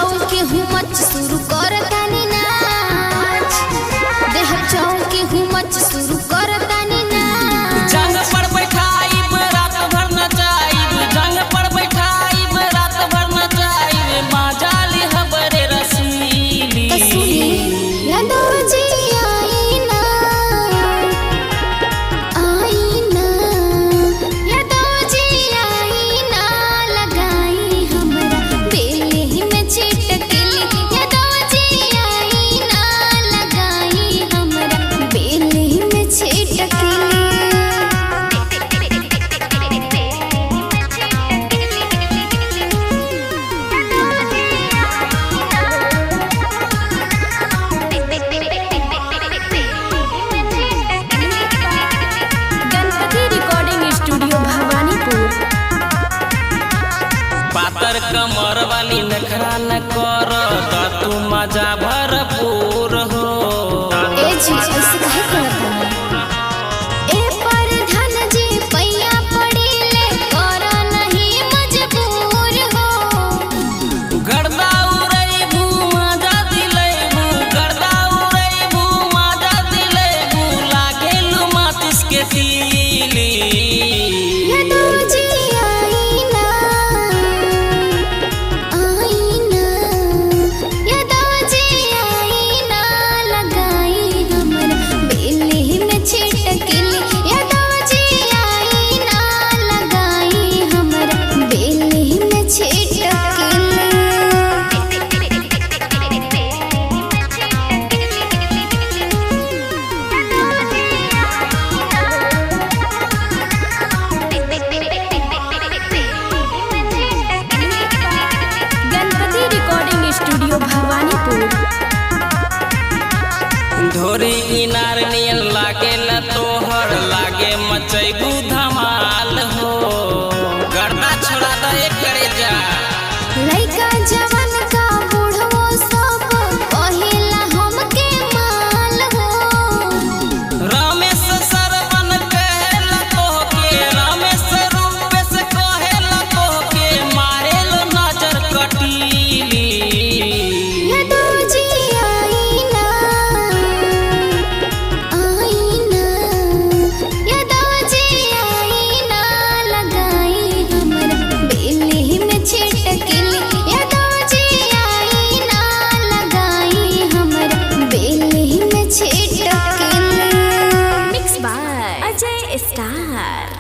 शुरू कर तानी नाच देह चौकी हुमच शुरू कर तानी नाच जंग पर बैठाइब रात भर नचाइब जंग पर बैठाइब रात भर नचाइब माजाली हबरे रसीली सुनी यादव जी आई ना यादव जी आई ना लगाई हमरा बेली में छिटकली यादव जी आई ना लगाई हमरा बेली में छिटकली पातर कमर वाली नखरा न कर तू मजा भरपूर हो ए जी ऐसे काहे करत ए पर धन जी पैया पड़ीले कर नहीं मजबूर हो गर्दा उड़ैबू मजा दिलैबू गर्दा उड़ैबू मजा दिलैबू लागेलू माचिस के तीली यादव जी आई ना यादव जी आई ना लगाई हमरा बेली में छिटकली यादव जी आई ना लगाई हमरा बेली में गणपति रिकॉर्डिंग स्टूडियो भवानीपुर धोरी इनार नियन लागे ल तोहर लागे मचैबू धमाल हो गर्दा छोड़ा दे करे जा लइका जवान का बूढ़ो सब कहिला हमके माल हो रमेश सरवन कहेला तोहके रमेश रूपेश कहेला तोहके मारेल नजर कटीली यादव जी आई ना यादव जी आई ना लगाई हमरा बेली में छिटकली यादव जी आई ना लगाई हमरा बेली में छिटकली मिक्स बाय अजय स्टार।